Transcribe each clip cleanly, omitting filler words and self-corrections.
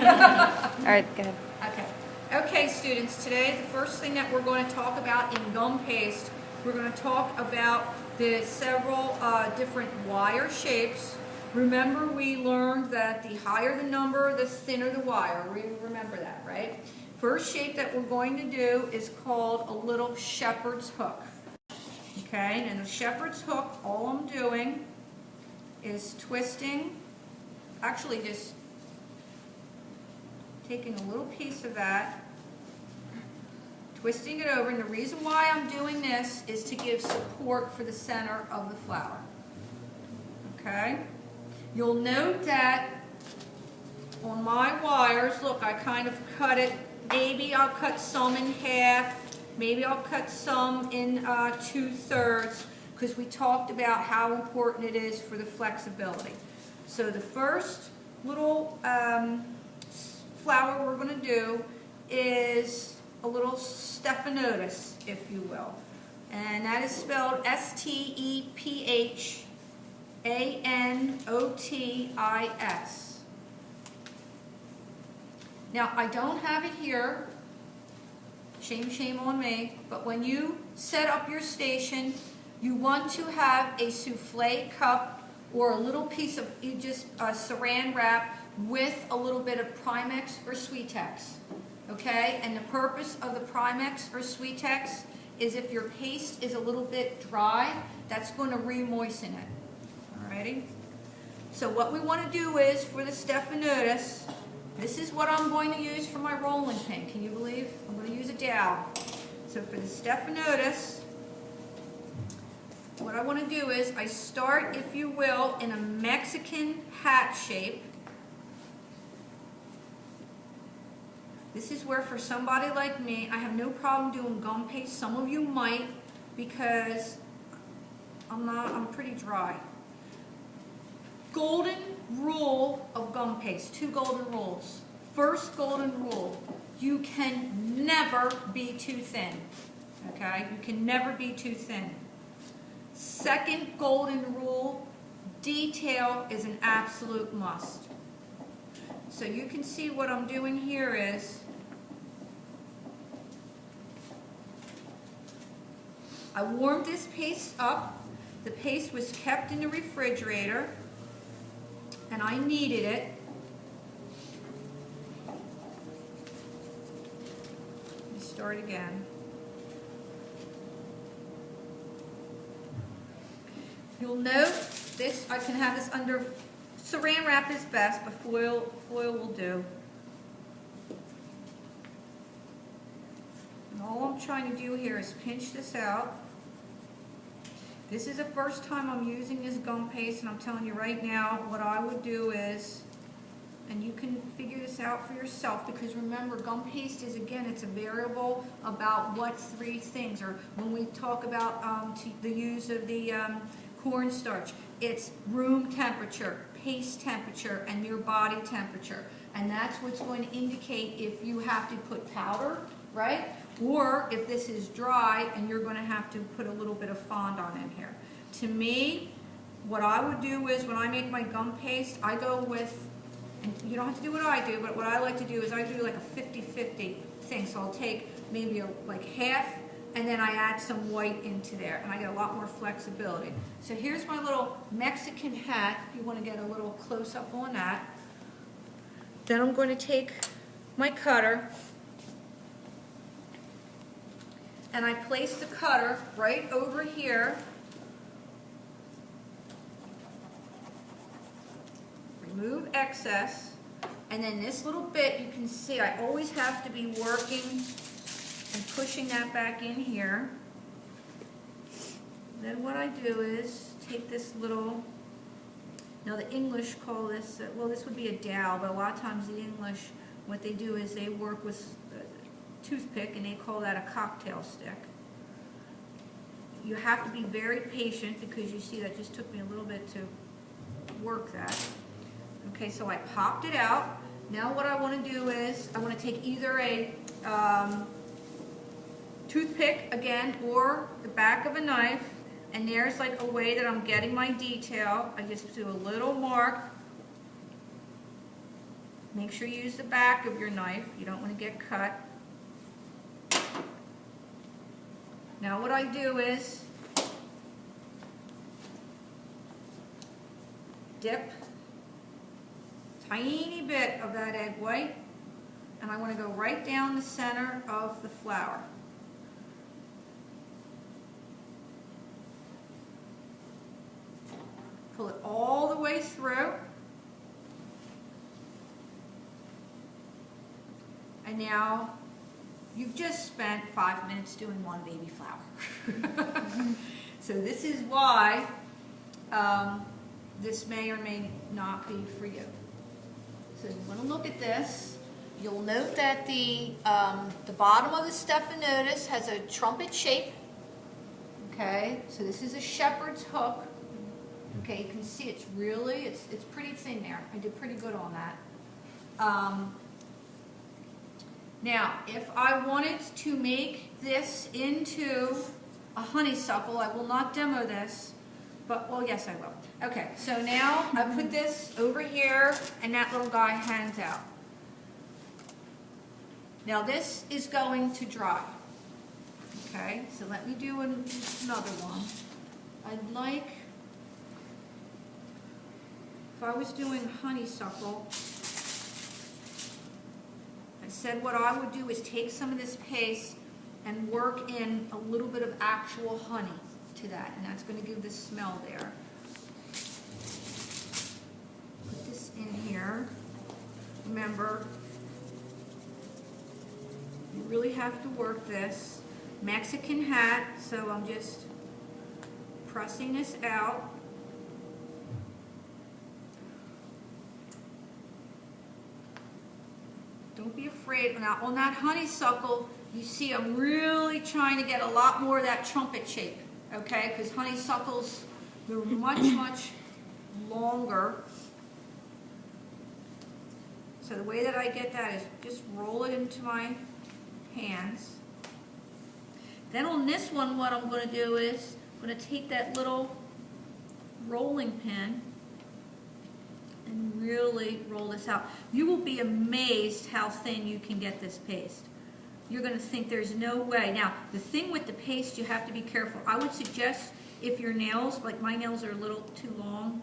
All right, go ahead. Okay. Okay, students, today the first thing that we're going to talk about in gum paste, we're going to talk about the several different wire shapes. Remember, we learned that the higher the number, the thinner the wire. We remember that, right? First shape that we're going to do is called a little shepherd's hook. Okay, and the shepherd's hook, all I'm doing is twisting, actually just taking a little piece of that, twisting it over, and the reason why I'm doing this is to give support for the center of the flower. Okay? You'll note that on my wires, look, I kind of cut it, maybe I'll cut some in half, maybe I'll cut some in 2/3, because we talked about how important it is for the flexibility. So the first little flower we're going to do is a little stephanotis, if you will. And that is spelled S-T-E-P-H-A-N-O-T-I-S. Now, I don't have it here. Shame on me. But when you set up your station, you want to have a souffle cup or a little piece of saran wrap with a little bit of Primex or Sweetex. Okay? And the purpose of the Primex or Sweetex is if your paste is a little bit dry, that's going to re-moisten it. Alrighty? So what we want to do is, for the stephanotis, this is what I'm going to use for my rolling pin. Can you believe? I'm going to use a dowel. So for the stephanotis, what I want to do is I start, if you will, in a Mexican hat shape. This is where, for somebody like me, I have no problem doing gum paste. Some of you might, because I'm pretty dry. Golden rule of gum paste, 2 golden rules. First golden rule, you can never be too thin. Okay? You can never be too thin. Second golden rule, detail is an absolute must. So you can see what I'm doing here is I warmed this paste up. The paste was kept in the refrigerator and I kneaded it. Let me start again. You'll note this, I can have this under, saran wrap is best, but foil will do. And all I'm trying to do here is pinch this out. This is the first time I'm using this gum paste, and I'm telling you right now, what I would do is, and you can figure this out for yourself, because remember, gum paste is, again, it's a variable about what 3 things, or when we talk about the use of the cornstarch, it's room temperature, paste temperature, and your body temperature. And that's what's going to indicate if you have to put powder, right? Or if this is dry and you're going to have to put a little bit of fondant in here. To me, what I would do is, when I make my gum paste, I go with, and you don't have to do what I do, but what I like to do is I do like a 50-50 thing. So I'll take maybe like half, and then I add some white into there, and I get a lot more flexibility. So here's my little Mexican hat, if you want to get a little close-up on that. Then I'm going to take my cutter, and I place the cutter right over here. Remove excess, and then this little bit, you can see I always have to be working and pushing that back in here. Then what I do is take this little, now the English call this, well, this would be a dowel, but a lot of times the English, what they do is they work with a toothpick, and they call that a cocktail stick. You have to be very patient, because you see that just took me a little bit to work that. Okay, so I popped it out. Now what I want to do is I want to take either a toothpick again, or the back of a knife, and there's like a way that I'm getting my detail. I just do a little mark Make sure you use the back of your knife. You don't want to get cut. Now what I do is dip a tiny bit of that egg white, and I want to go right down the center of the flour. Pull it all the way through. And now you've just spent 5 minutes doing one baby flour. So this is why this may or may not be for you. So you want to look at this. You'll note that the bottom of the stephanotis has a trumpet shape. Okay, so this is a shepherd's hook. Okay, you can see it's really, it's pretty thin there. I did pretty good on that. Now, if I wanted to make this into a honeysuckle, I will not demo this, but, well, yes, I will. Okay, so now I put this over here, and that little guy hangs out. Now, this is going to dry. Okay, so let me do another one. I'd like, if I was doing honeysuckle, I said what I would do is take some of this paste and work in a little bit of actual honey to that, and that's going to give the smell there. Put this in here. Remember, you really have to work this. Mexican hat, so I'm just pressing this out. Don't be afraid. Now on that honeysuckle, you see I'm really trying to get a lot more of that trumpet shape, okay? Because honeysuckles, they're much, much longer. So the way that I get that is just roll it into my hands. Then on this one, what I'm going to do is I'm going to take that little rolling pin and really roll this out. You will be amazed how thin you can get this paste. You're going to think there's no way. Now, the thing with the paste, you have to be careful. I would suggest if your nails, like my nails are a little too long,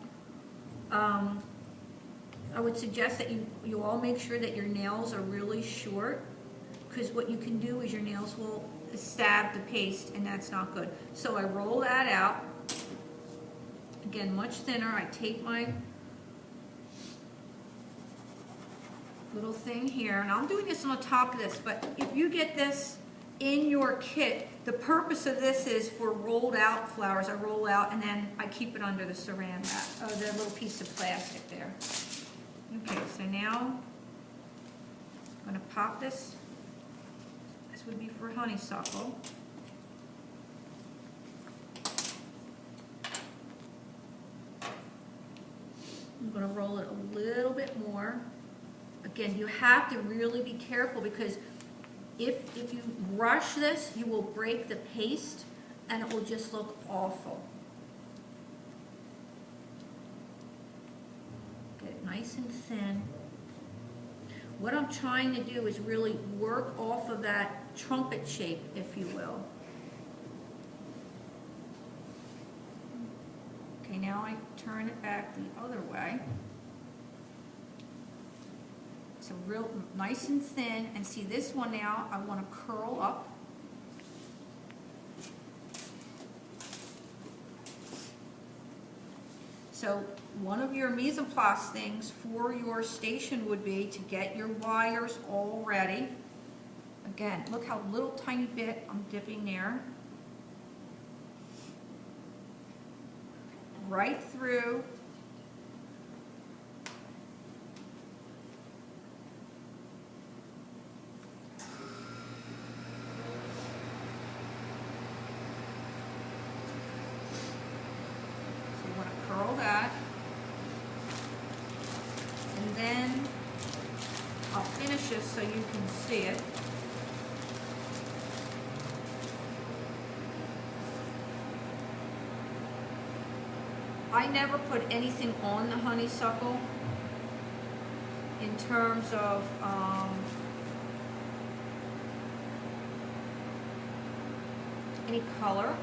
I would suggest that you all make sure that your nails are really short, because what you can do is your nails will stab the paste, and that's not good. So I roll that out. Again, much thinner. I take my little thing here, and I'm doing this on the top of this, but if you get this in your kit, the purpose of this is for rolled out flowers. I roll out and then I keep it under the saran wrap, the little piece of plastic there. Okay, so now I'm going to pop this. This would be for honeysuckle. I'm going to roll it a little bit more. Again, you have to really be careful, because if you rush this, you will break the paste and it will just look awful. Get it nice and thin. What I'm trying to do is really work off of that trumpet shape, if you will. Okay, now I turn it back the other way. So real nice and thin, and see this one now, I want to curl up. So one of your mise en place things for your station would be to get your wires all ready. Again, look how little tiny bit I'm dipping there. Right through. Curl that, and then I'll finish this so you can see it. I never put anything on the honeysuckle. in terms of any color.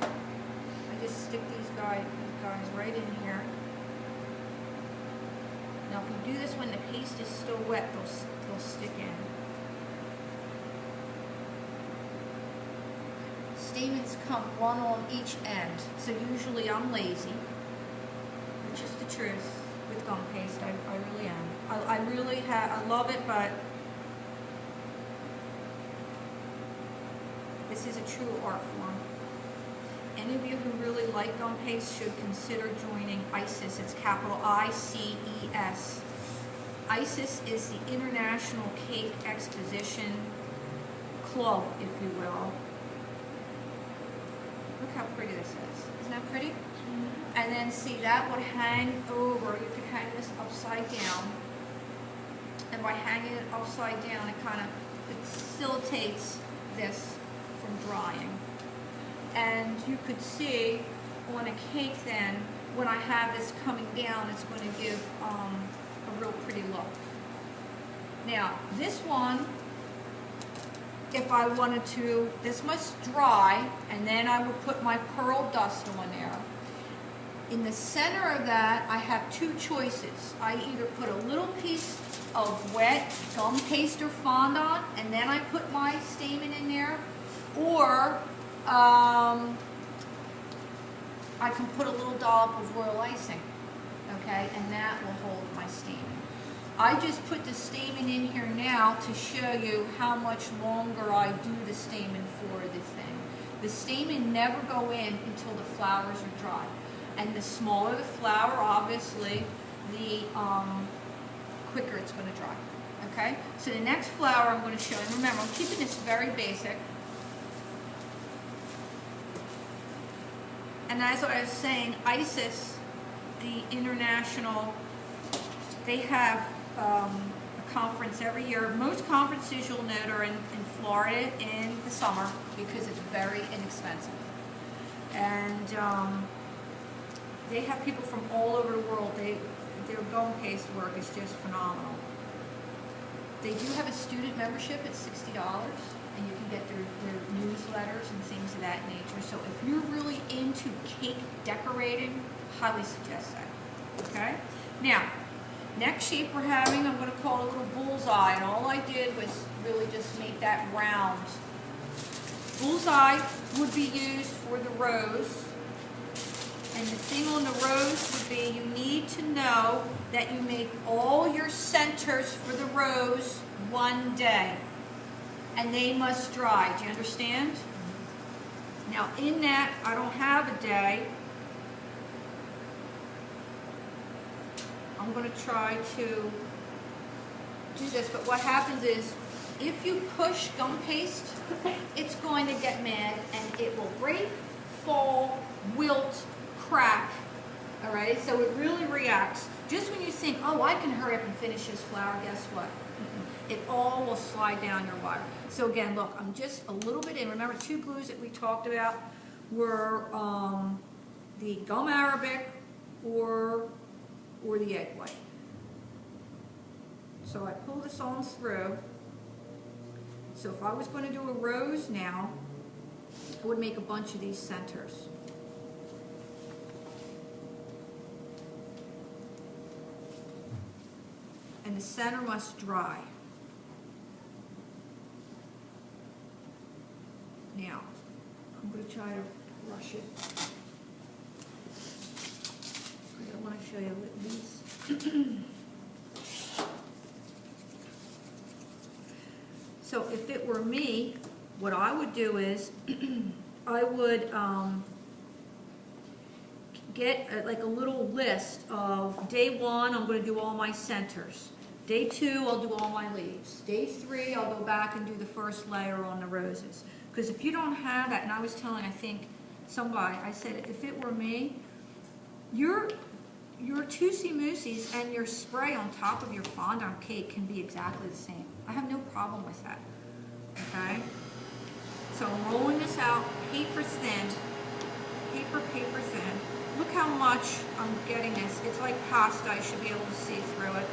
I just stick these guys right in here. Now if you do this when the paste is still wet, they'll stick in. Stamens come one on each end, so usually I'm lazy, which is the truth with gum paste. I really am. I love it, but this is a true art form. Any of you who really like gum paste should consider joining ICES. It's capital I-C-E-S. ICES is the International Cake Exposition Club, if you will. Look how pretty this is. Isn't that pretty? Mm-hmm. And then see, that would hang over. You could hang this upside down. And by hanging it upside down, it kind of facilitates this from drying. And you could see on a cake then, when I have this coming down, it's going to give a real pretty look. Now, this one, if I wanted to, this must dry, and then I would put my pearl dust on there. In the center of that, I have two choices. I either put a little piece of wet gum paste or fondant, and then I put my stamen in there, or I can put a little dollop of royal icing, okay, and that will hold my stamen. I just put the stamen in here now to show you how much longer I do the stamen for this thing. The stamen never go in until the flowers are dry. And the smaller the flower, obviously, the quicker it's going to dry. Okay? So the next flower I'm going to show you, remember, I'm keeping this very basic. And as I was saying, ICES, the international, they have a conference every year. Most conferences, you'll note, are in Florida in the summer because it's very inexpensive. And they have people from all over the world. Their gum paste work is just phenomenal. They do have a student membership at $60, and you can get their newsletters and things of that nature. So if you're really into cake decorating, highly suggest that. Okay? Now, next shape we're having, I'm going to call it a little bullseye, and all I did was really just make that round. Bullseye would be used for the rose, and the thing on the rose would be you need to know that you make all your centers for the rose one day, and they must dry. Do you understand? Now in that, I don't have a day. I'm going to try to do this, but what happens is, if you push gum paste, it's going to get mad, and it will break, fall, wilt, crack. All right, so it really reacts. Just when you think, oh, I can hurry up and finish this flower, guess what? It all will slide down your wire. So again, look, I'm just a little bit in. Remember, two glues that we talked about were the gum arabic or the egg white. So I pull this on through. So if I was going to do a rose now, I would make a bunch of these centers. And the center must dry. Now, I'm going to try to rush it. I want to show you these. So if it were me, what I would do is I would get like a little list of day 1, I'm going to do all my centers. Day 2, I'll do all my leaves. Day 3, I'll go back and do the first layer on the roses. Because if you don't have that, and I was telling, I think, somebody, I said, if it were me, your Tootsie Moosies and your spray on top of your fondant cake can be exactly the same. I have no problem with that. Okay? So I'm rolling this out paper thin, paper thin. look how much I'm getting this. It's like pasta, I should be able to see through it.